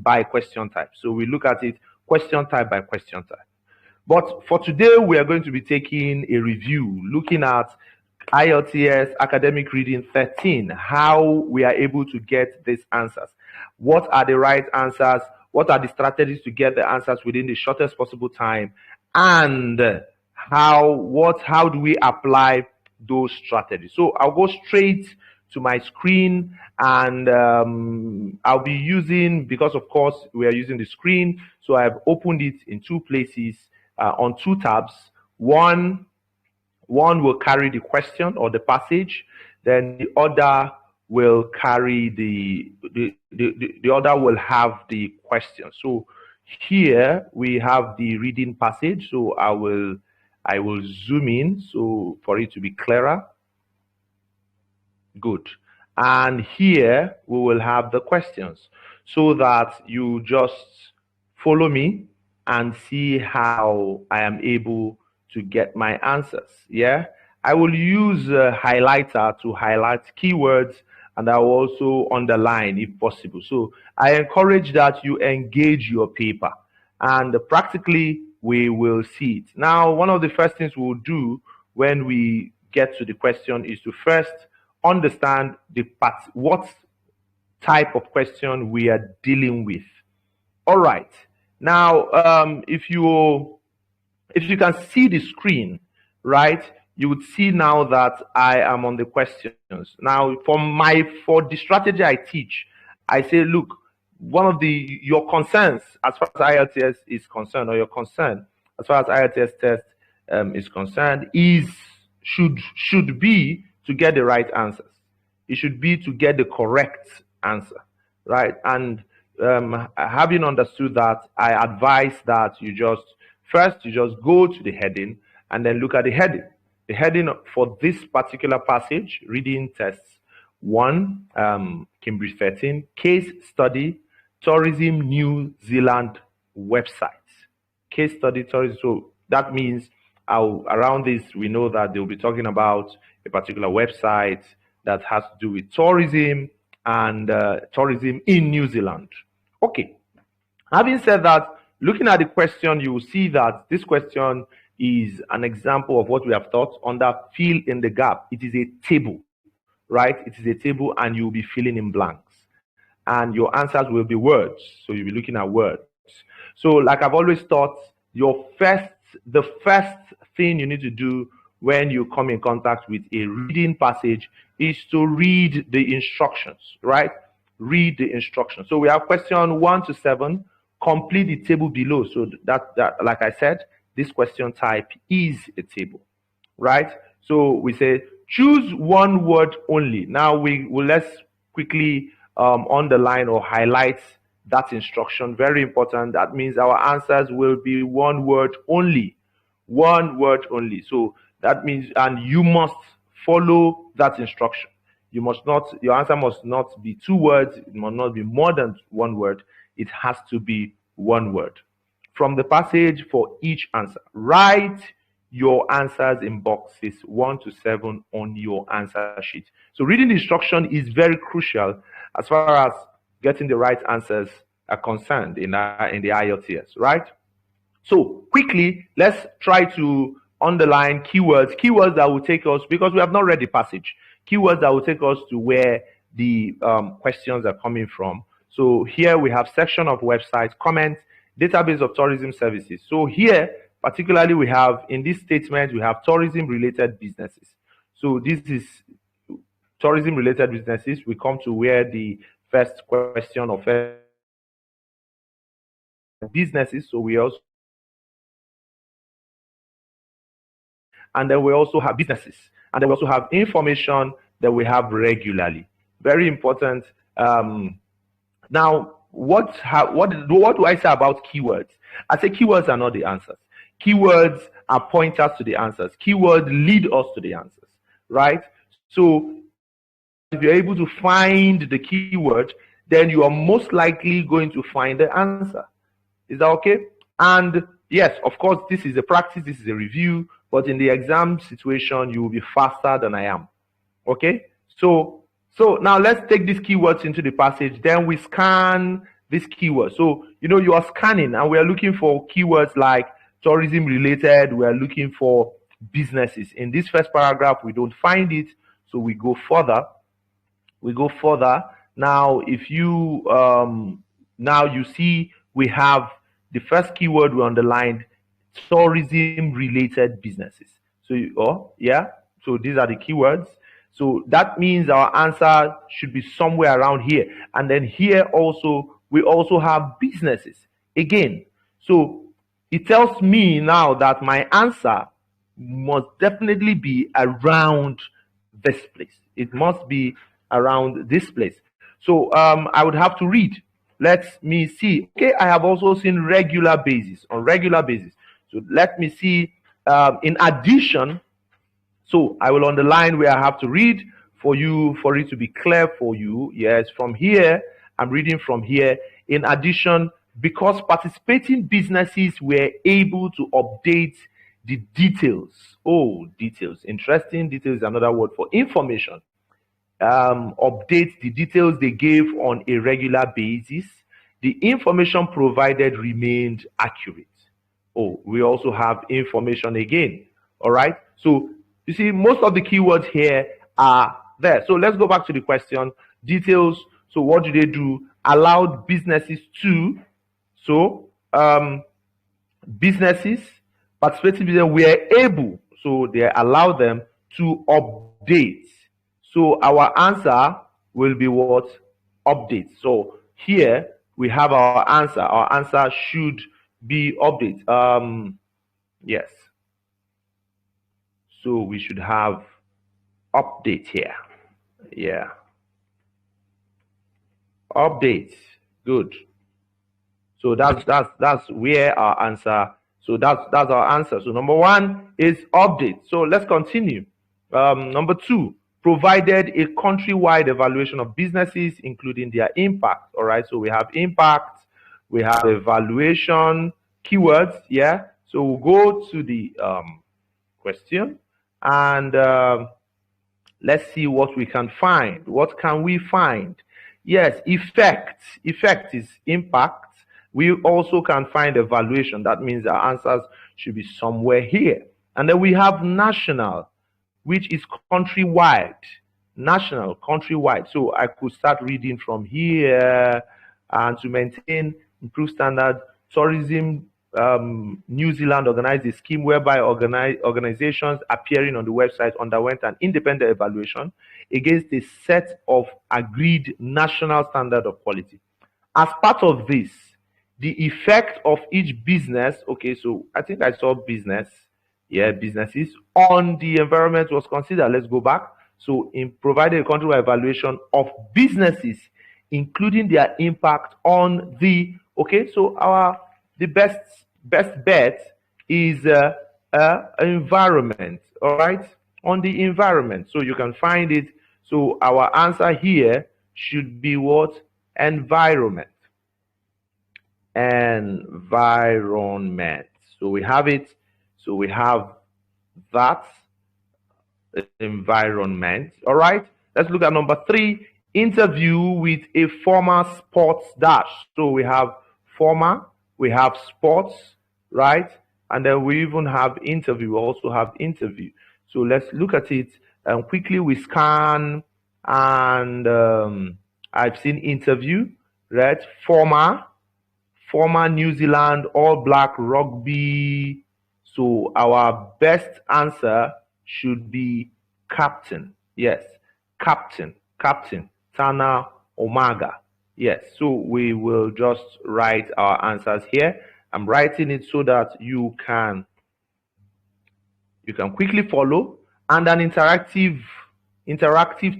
by question type. So we look at it question type by question type. But for today, we are going to be taking a review, looking at IELTS Academic Reading 13, how we are able to get these answers. What are the right answers? What are the strategies to get the answers within the shortest possible time? And how do we apply those strategies? So I'll go straight to my screen, and I'll be using, because of course we are using the screen, so I've opened it in two places on two tabs. One will carry the question or the passage, then the other will carry the other will have the question. So here we have the reading passage, so I will zoom in so for it to be clearer. Good. And here we will have the questions, so that you just follow me and see how I am able to get my answers. Yeah, I will use a highlighter to highlight keywords, and I will also underline if possible. So I encourage that you engage your paper, and practically we will see it. Now, one of the first things we'll do when we get to the question is to first understand what type of question we are dealing with. All right. Now, if you can see the screen, right, you would see now that I am on the questions. Now, for the strategy I teach, I say, look, one of your concerns as far as IELTS is concerned, or your concern as far as IELTS test is concerned, should be to get the right answers. It should be to get the correct answer, right? And having understood that, I advise that you just go to the heading and then look at the heading. The heading for this particular passage, reading tests 1, Cambridge 13, case study, tourism New Zealand website. Case study, tourism. So that means around this, we know that they'll be talking about a particular website that has to do with tourism and tourism in New Zealand. Okay. Having said that, looking at the question, you will see that this question is an example of what we have taught under fill in the gap. It is a table, right? It is a table, and you'll be filling in blanks. And your answers will be words. So you'll be looking at words. So like I've always taught, the first thing you need to do when you come in contact with a reading passage is to read the instructions, right? Read the instructions. So we have question 1 to 7. Complete the table below. So that like I said, this question type is a table, right? So we say choose one word only. Now let's quickly underline or highlight that instruction. Very important. That means our answers will be one word only. One word only. So that means, and you must follow that instruction. Your answer must not be 2 words. It must not be more than 1 word. It has to be 1 word. From the passage for each answer, write your answers in boxes 1 to 7 on your answer sheet. So reading the instruction is very crucial as far as getting the right answers are concerned in the IELTS, right? So quickly, let's try to underline keywords that will take us, because we have not read the passage, keywords that will take us to where the questions are coming from. So here we have section of websites, comments, database of tourism services. So here, particularly, we have, in this statement, we have tourism-related businesses. So this is tourism-related businesses. We come to where the first question of businesses. So we also, and then we also have businesses, and then we also have information that we have regularly. Very important. Now, what do I say about keywords? I say keywords are not the answers. Keywords are pointers to the answers. Keywords lead us to the answers, right? So if you're able to find the keyword, then you are most likely going to find the answer. Is that okay? And yes, of course, this is a practice, this is a review, but in the exam situation, you will be faster than I am. Okay? So now let's take these keywords into the passage. Then we scan this keyword. So, you are scanning and we are looking for keywords like tourism related. We are looking for businesses. In this first paragraph, we don't find it. So we go further. Now, if you, now you see we have the first keyword we underlined, tourism related businesses. So, so these are the keywords. So that means our answer should be somewhere around here. And then here also, we also have businesses again. So it tells me now that my answer must definitely be around this place. It must be around this place. So I would have to read. Let me see. Okay, I have also seen regular basis, on regular basis. So let me see. In addition, so I will underline where I have to read for it to be clear for you. Yes, from here, I'm reading from here. In addition, because participating businesses were able to update the details. Oh, details. Interesting. Details is another word for information. Update the details they gave on a regular basis. The information provided remained accurate. Oh, we also have information again. All right. So you see, most of the keywords here are there. So let's go back to the question. Details. So what do they do? Allowed businesses to. So businesses, participating businesses were able. So they allow them to update. So our answer will be what? Update. So here we have our answer. Our answer should be update. Yes. So we should have update here. Yeah. Update. Good. So that's where our answer. So that's our answer. So number one is update. So let's continue. Number two, provided a countrywide evaluation of businesses, including their impact. All right. So we have impact. We have evaluation keywords. Yeah. So we'll go to the question and let's see what we can find. What can we find? Yes, effect. Effect is impact. We also can find evaluation. That means our answers should be somewhere here. And then we have national, which is countrywide. National, countrywide. So I could start reading from here. And to maintain improved standard, tourism New Zealand organized a scheme whereby organizations appearing on the website underwent an independent evaluation against a set of agreed national standard of quality. As part of this, the effect of each business, okay, so I think I saw business, businesses on the environment was considered. Let's go back. So in providing a countrywide evaluation of businesses, including their impact on the, okay, so the best bet is environment. All right, on the environment. So you can find it. So our answer here should be what? Environment. Environment. So we have it. So we have that environment. All right. Let's look at number three. Interview with a former sports dash. So we have former, we have sports, right? And then we even have interview. We also have interview. So let's look at it. Quickly we scan and I've seen interview, right? Former New Zealand All Black Rugby. So our best answer should be captain. Yes, captain. Tana Omega. Yes, so we will just write our answers here. I'm writing it so that you can quickly follow. And an interactive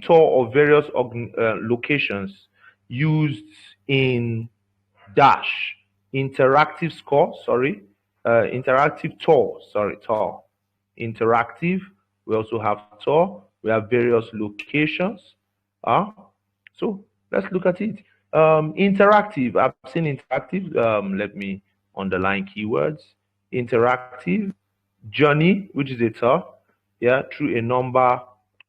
tour of various locations used in dash. Interactive tour. Interactive. We also have tour. We have various locations. So let's look at it. Interactive. I've seen interactive. Let me underline keywords. Interactive journey, which is a tour. Yeah, through a number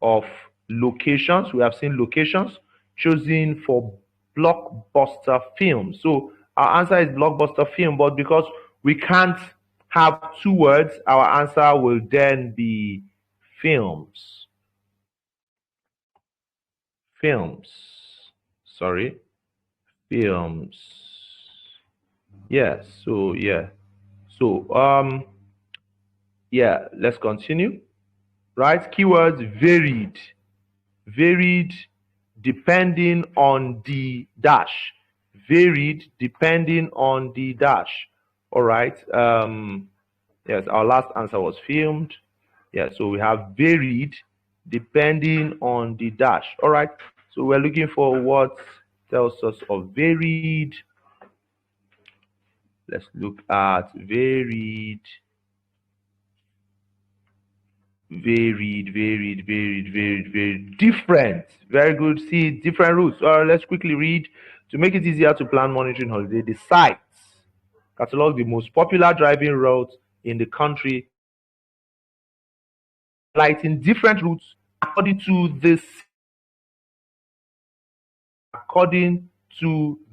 of locations. We have seen locations chosen for blockbuster film. So our answer is blockbuster film, but because we can't have two words, our answer will then be films. Films. Sorry. Films. Yes. So yeah. So yeah, let's continue. Right? Keywords varied. Varied depending on the dash. Varied depending on the dash. All right. Yes, our last answer was filmed. Yeah, so we have varied depending on the dash. All right. So we're looking for what tells us of varied. Let's look at varied. Varied. Different. Very good. See, different routes. Let's quickly read. To make it easier to plan monitoring holiday, the sites catalog the most popular driving routes in the country, highlighting different routes according to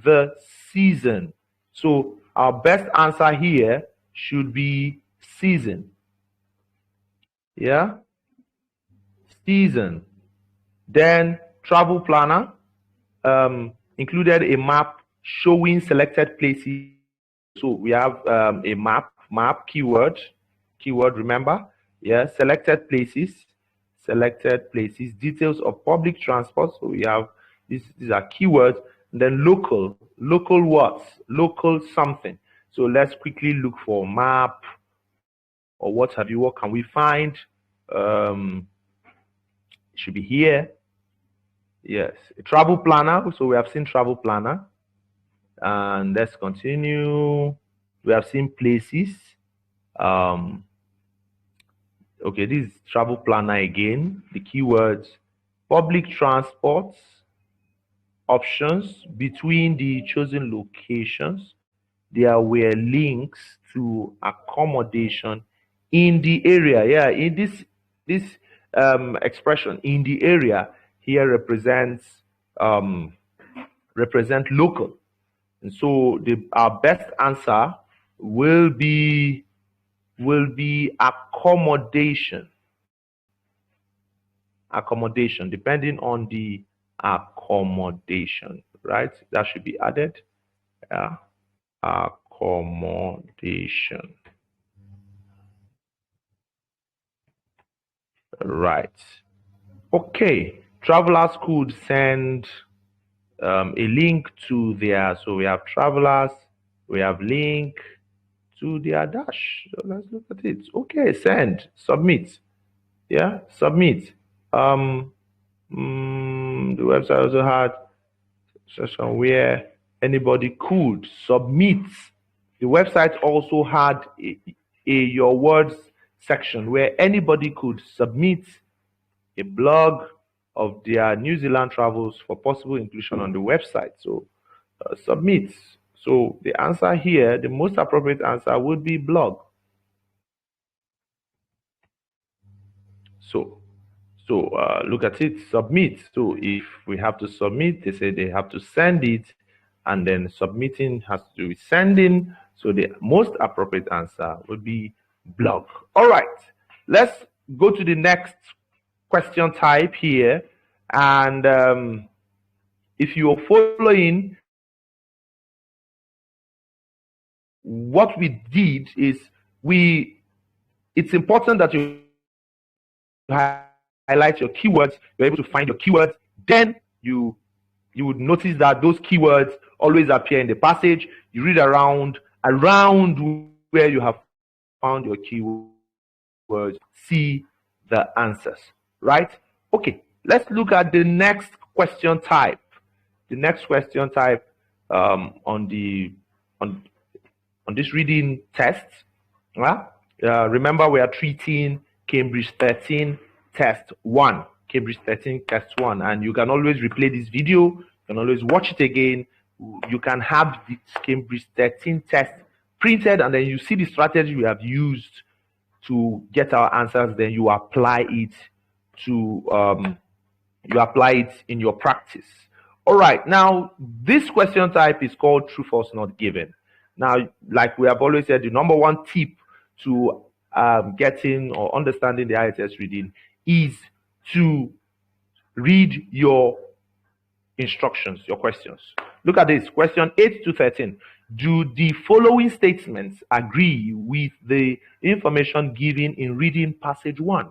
the season. So our best answer here should be season. Yeah, season. Then travel planner included a map showing selected places. So we have a map keyword, remember? Yeah, selected places, details of public transport. So we have these are keywords. And then local what? Local something. So let's quickly look for map or what have you. What can we find? It should be here. Yes, a travel planner. So we have seen travel planner. And let's continue. We have seen places. Okay, this is travel planner again. The keywords public transports, options between the chosen locations. There were links to accommodation in the area. Yeah, in this expression in the area here represent local. And so our best answer will be accommodation. Accommodation, depending on the accommodation, right? That should be added. Yeah. Accommodation. Right. Okay. Travelers could send a link to their, so we have travelers, we have link to their dash. So let's look at it. Okay, send, submit. Yeah, submit. The website also had section where anybody could submit. The website also had a your words section where anybody could submit a blog of their New Zealand travels for possible inclusion on the website. So submit. So the answer here, the most appropriate answer would be blog. So look at it, submit. So if we have to submit, they say they have to send it, and then submitting has to do with sending. So the most appropriate answer would be blog. All right, let's go to the next question type here. And if you're following, what we did is it's important that you highlight your keywords. You're able to find your keywords. Then you would notice that those keywords always appear in the passage. You read around where you have found your keywords, see the answers, right? Okay, let's look at the next question type. The next question type on this reading test. Remember, we are treating Cambridge 13 test 1. Cambridge 13 test 1. And you can always replay this video. You can always watch it again. You can have the Cambridge 13 test printed, and then you see the strategy we have used to get our answers. Then you apply it in your practice. All right, now this question type is called true, false, not given. Now, like we have always said, the number one tip to getting or understanding the IELTS reading is to read your instructions, your questions. Look at this, question 8 to 13. Do the following statements agree with the information given in reading passage 1?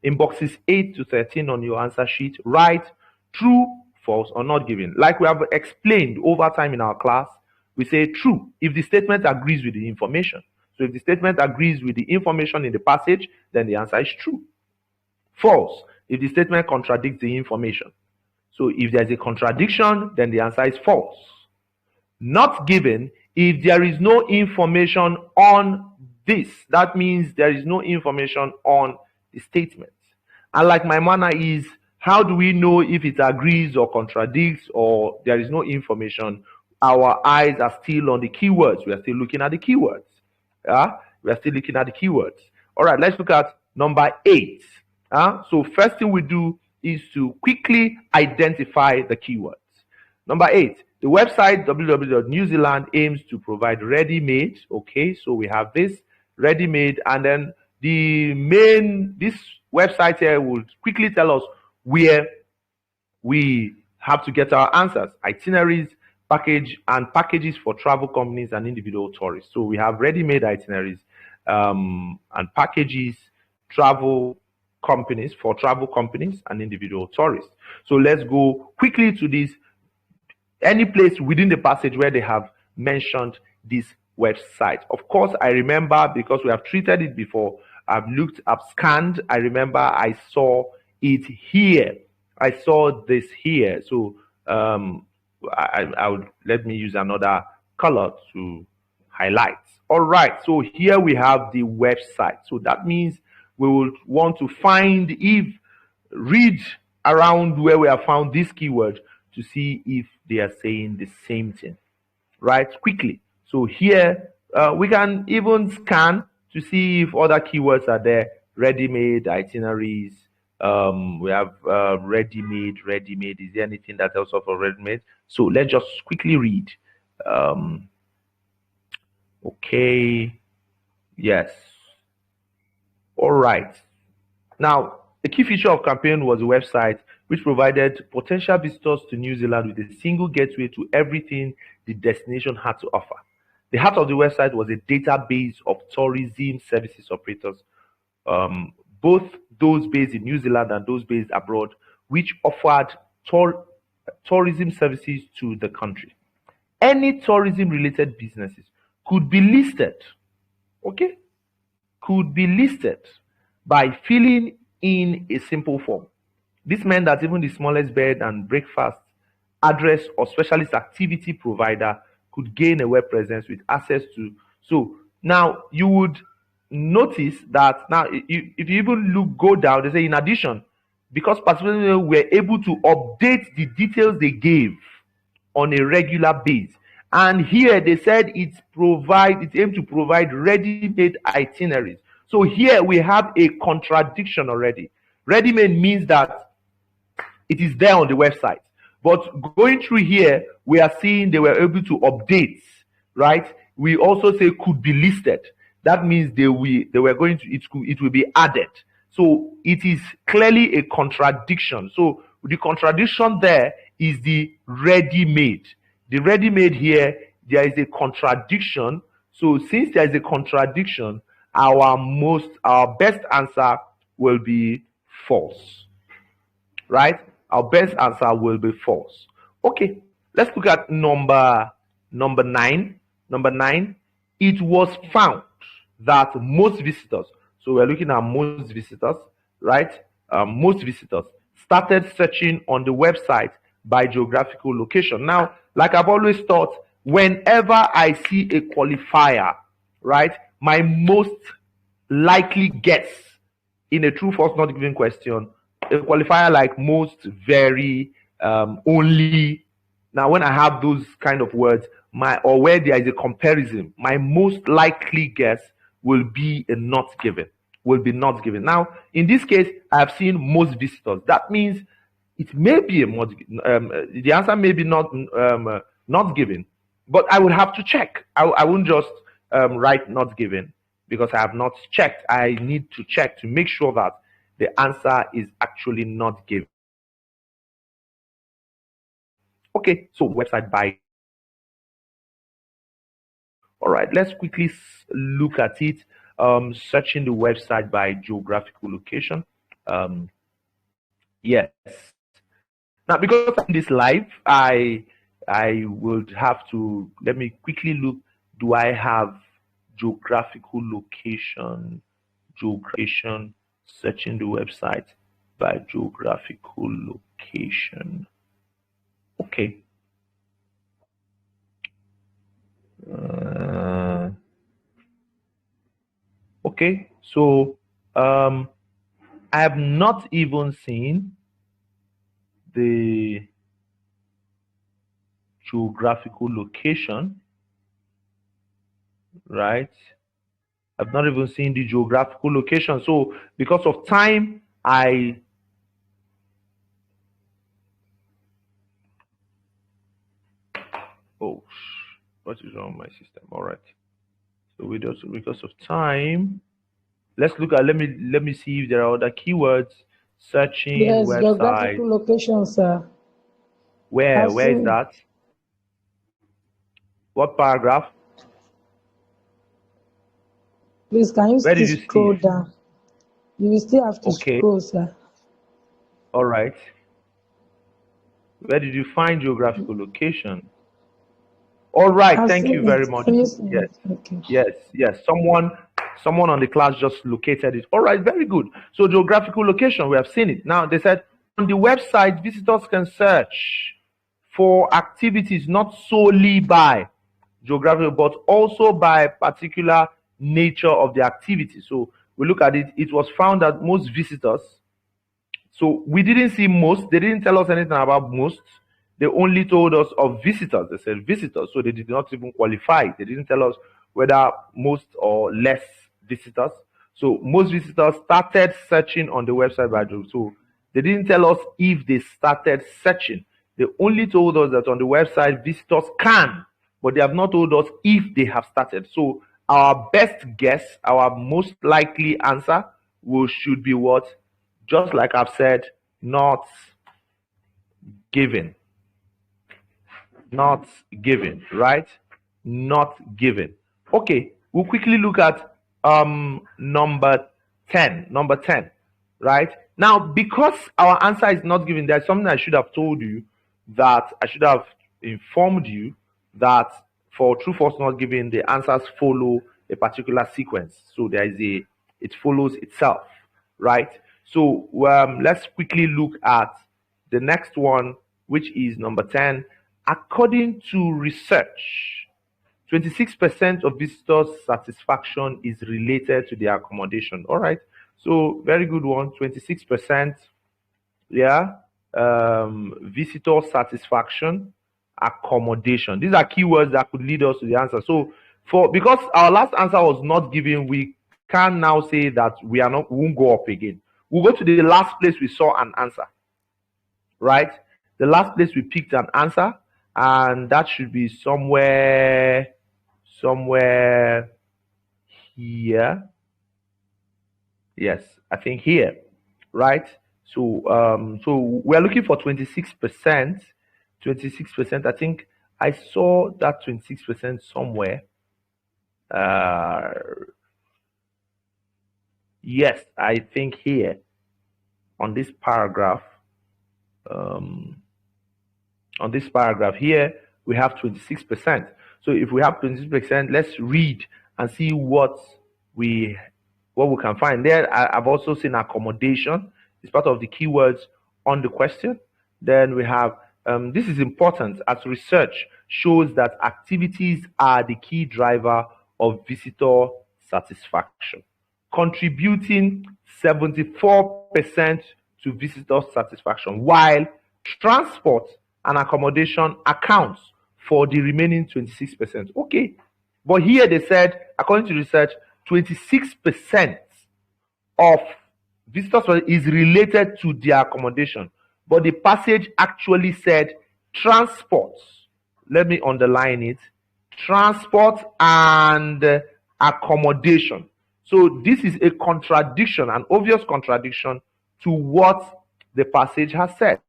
In boxes 8 to 13 on your answer sheet, write true, false, or not given. Like we have explained over time in our class, we say true if the statement agrees with the information. So if the statement agrees with the information in the passage, then the answer is true. False if the statement contradicts the information. So if there's a contradiction, then the answer is false. Not given if there is no information on this. That means there is no information on the statement. And like my manner is, how do we know if it agrees or contradicts or there is no information? Our eyes are still on the keywords. We are still looking at the keywords. We are still looking at the keywords. All right, let's look at number 8. So first thing we do is to quickly identify the keywords. Number 8, the website www.newzealand aims to provide ready-made. Okay, so we have this ready-made, and then this website here will quickly tell us where we have to get our answers: itineraries, packages for travel companies and individual tourists. So we have ready-made itineraries and packages, travel companies and individual tourists. So let's go quickly to this. Any place within the passage where they have mentioned this website. Of course, I remember because we have treated it before. I've scanned. I remember I saw it here. I saw this here. So let me use another color to highlight. All right. So here we have the website. So that means we will want to read around where we have found this keyword to see if they are saying the same thing, right? Quickly. So here we can even scan to see if other keywords are there. Ready-made, itineraries. We have ready-made. Is there anything that else for ready-made? So let's just quickly read. Okay. Yes. All right. Now, a key feature of campaign was a website which provided potential visitors to New Zealand with a single gateway to everything the destination had to offer. The heart of the website was a database of tourism services operators, both those based in New Zealand and those based abroad, which offered tourism services to the country. Any tourism-related businesses could be listed, okay? Could be listed by filling in a simple form. This meant that even the smallest bed and breakfast address or specialist activity provider could gain a web presence with access to. So now you would notice that now if you even go down, they say in addition, because participants were able to update the details they gave on a regular basis. And here they said it's aimed to provide ready-made itineraries. So here we have a contradiction already. Ready-made means that it is there on the website. But going through here, we are seeing they were able to update, right? We also say could be listed. That means they were going to, it will be added. So it is clearly a contradiction. So the contradiction there is the ready-made. The ready-made here, there is a contradiction. So since there is a contradiction, our best answer will be false, right? Our best answer will be false. Okay, let's look at number 9. Number 9, it was found that most visitors, so we're looking at most visitors, right? Most visitors started searching on the website by geographical location. Now, like I've always thought, whenever I see a qualifier, right, my most likely guess in a true, false, not given question, a qualifier like most, very, only. Now, when I have those kind of words, or where there is a comparison, my most likely guess will be a not given. Will be not given. Now, in this case, I have seen most visitors. That means it may be the answer may be not given, but I would have to check. I wouldn't just write not given because I have not checked. I need to check to make sure that the answer is actually not given. Okay, so website by. All right, let's quickly look at it. Searching the website by geographical location. Yes. Now, because I'm this live, I would have to, let me quickly look. Do I have geographical location? Searching the website by geographical location. Okay. Okay, so I have not even seen the geographical location, right? I've not even seen the geographical location. So because of time, oh, what is wrong with my system? All right. So we just, because of time, let's look at, let me see if there are other keywords. Searching Yes, website. geographical location, sir. Where is that? What paragraph? Please, can you Where still did you scroll see? down? You will still have to Okay. scroll, sir. All right. Where did you find geographical location? All right. I've Thank you seen very it. much. Can you see Yes. it? Okay. Yes. Someone on the class just located it. All right. Very good. So geographical location, we have seen it. Now they said on the website, visitors can search for activities not solely by geographical, but also by particular nature of the activity. So we look at it. It was found that most visitors. So we didn't see most. They didn't tell us anything about most. They only told us of visitors. They said visitors. So they did not even qualify. They didn't tell us whether most or less visitors. So most visitors started searching on the website by Joe. So they didn't tell us if they started searching. They only told us that on the website visitors can, but they have not told us if they have started. So our best guess, our most likely answer should be what? Just like I've said, not given. Not given, right? Not given. Okay, we'll quickly look at number 10. Number 10, right? Now, because our answer is not given, there's something I should have told you, that I should have informed you that for true false not given, the answers follow a particular sequence. So there is it follows itself, right? So let's quickly look at the next one, which is number 10. According to research, 26% of visitors' satisfaction is related to their accommodation. All right. So very good one. 26%. Yeah. Visitor satisfaction, accommodation. These are keywords that could lead us to the answer. So because our last answer was not given, we can now say that we won't go up again. We'll go to the last place we saw an answer. Right? The last place we picked an answer, and that should be somewhere here. Yes, I think here, right? So so we're looking for 26%. 26%. I think I saw that 26% somewhere. Yes, I think here on this paragraph. On this paragraph here, we have 26%. So if we have 26%, let's read and see what we can find there. I've also seen accommodation. It's part of the keywords on the question. Then we have this is important, as research shows that activities are the key driver of visitor satisfaction, contributing 74% to visitor satisfaction, while transport and accommodation accounts for the remaining 26%. Okay, but here they said, according to research, 26% of visitors is related to their accommodation. but the passage actually said transport. Let me underline it. Transport and accommodation. So this is a contradiction, an obvious contradiction to what the passage has said.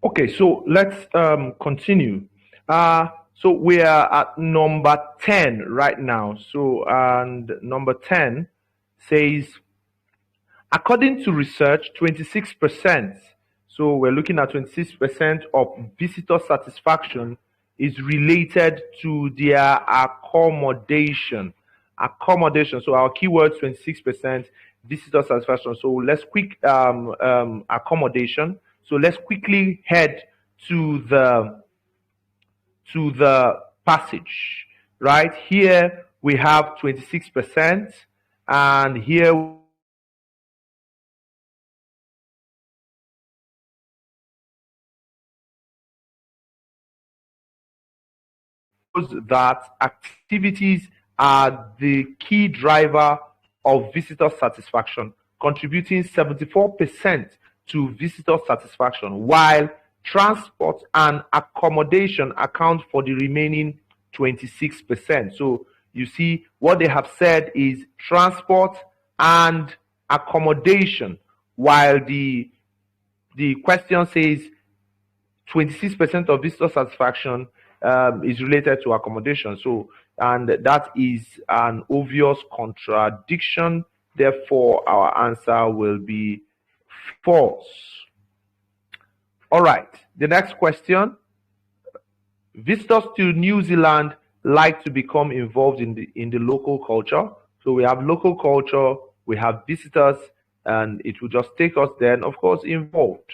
Okay, so let's continue. So we are at number 10 right now. So, and number 10 says, according to research, 26%, so we're looking at 26% of visitor satisfaction is related to their accommodation. Accommodation. So our keywords 26% visitor satisfaction. So let's quick accommodation. So let's quickly head to the passage. Right here we have 26%, and here that activities are the key driver of visitor satisfaction, contributing 74% to visitor satisfaction, while transport and accommodation account for the remaining 26%. So you see, what they have said is transport and accommodation, while the question says 26% of visitor satisfaction is related to accommodation. So, and that is an obvious contradiction. Therefore, our answer will be false. All right. The next question. Visitors to New Zealand like to become involved in the local culture. So we have local culture, we have visitors, and it will just take us then, of course, involved.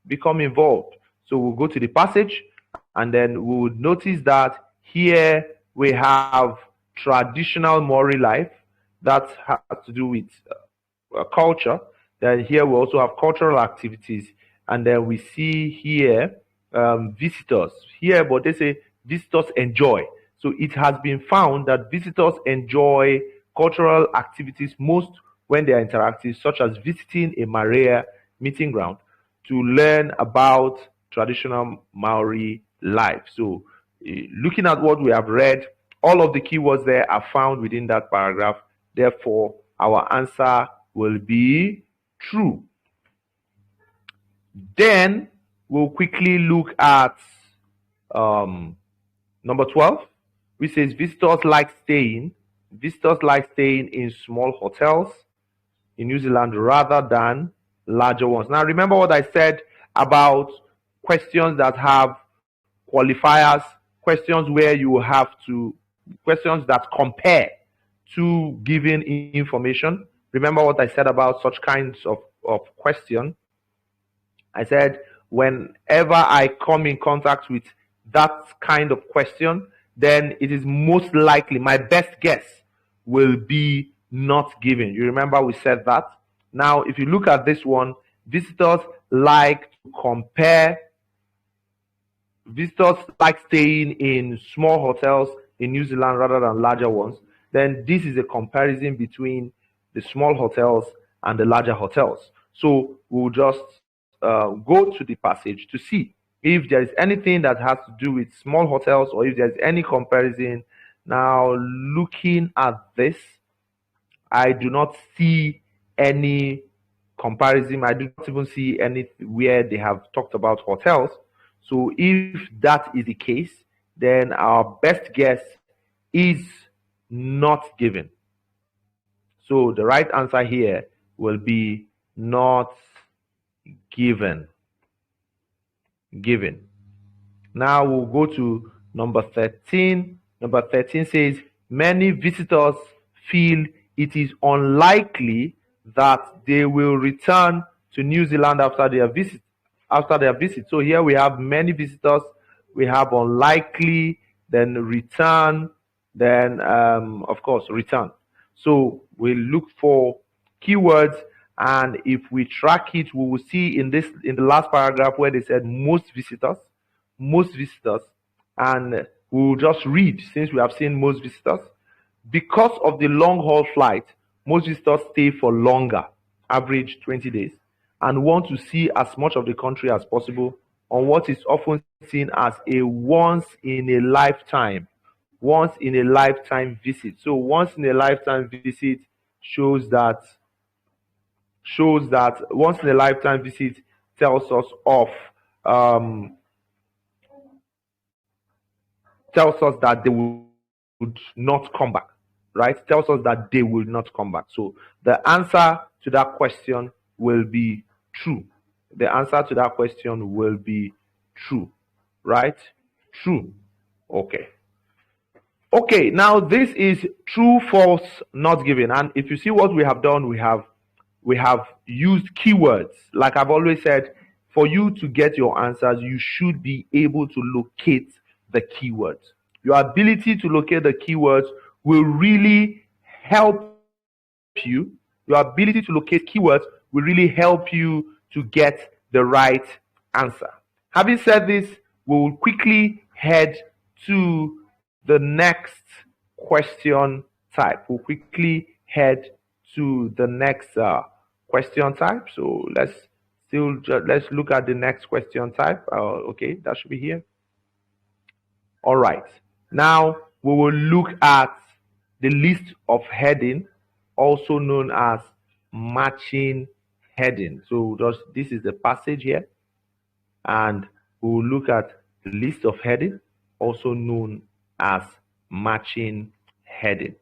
Become involved. So we'll go to the passage, and then we would notice that here we have traditional Maori life that has to do with culture. Then here we also have cultural activities, and then we see here visitors here, but they say visitors enjoy. So it has been found that visitors enjoy cultural activities most when they are interactive, such as visiting a Maria meeting ground to learn about traditional Maori life. So looking at what we have read, all of the keywords there are found within that paragraph. Therefore, our answer will be true. Then we'll quickly look at number 12, which says visitors like staying in small hotels in New Zealand rather than larger ones. Now remember what I said about questions that have qualifiers, questions where you have to, questions that compare to given information. Remember what I said about such kinds of question. I said whenever I come in contact with that kind of question, then it is most likely, my best guess will be not given. You remember we said that? Now, if you look at this one, visitors like to compare, visitors like staying in small hotels in New Zealand rather than larger ones, then this is a comparison between the small hotels and the larger hotels. So we'll just go to the passage to see if there is anything that has to do with small hotels or if there's any comparison. Now, looking at this, I do not see any comparison. I do not even see anywhere they have talked about hotels. So if that is the case, then our best guess is not given. So the right answer here will be not given. Given. Now we'll go to number 13. Number 13 says many visitors feel it is unlikely that they will return to New Zealand after their visit. So here we have many visitors, we have unlikely, then return, then of course return. So we look for keywords, and if we track it, we will see in the last paragraph where they said most visitors, and we will just read, since we have seen most visitors. Because of the long haul flight, most visitors stay for longer. average 20 days, and want to see as much of the country as possible on what is often seen as a once in a lifetime visit. So once in a lifetime visit shows that once in a lifetime visit tells us of um, tells us that they would not come back, right? Tells us that they will not come back. So the answer to that question will be true. The answer to that question will be true, right? True. Okay. Okay, now this is true, false, not given. And if you see what we have done, we have used keywords. Like I've always said, for you to get your answers, you should be able to locate the keywords. Your ability to locate the keywords will really help you. Your ability to locate keywords will really help you to get the right answer. Having said this, we will quickly head to the next question type. We'll quickly head to the next question type. So let's look at the next question type. Okay, that should be here. All right. Now we will look at the list of heading, also known as matching heading. So this is the passage here, and we will look at the list of heading, also known as matching heading.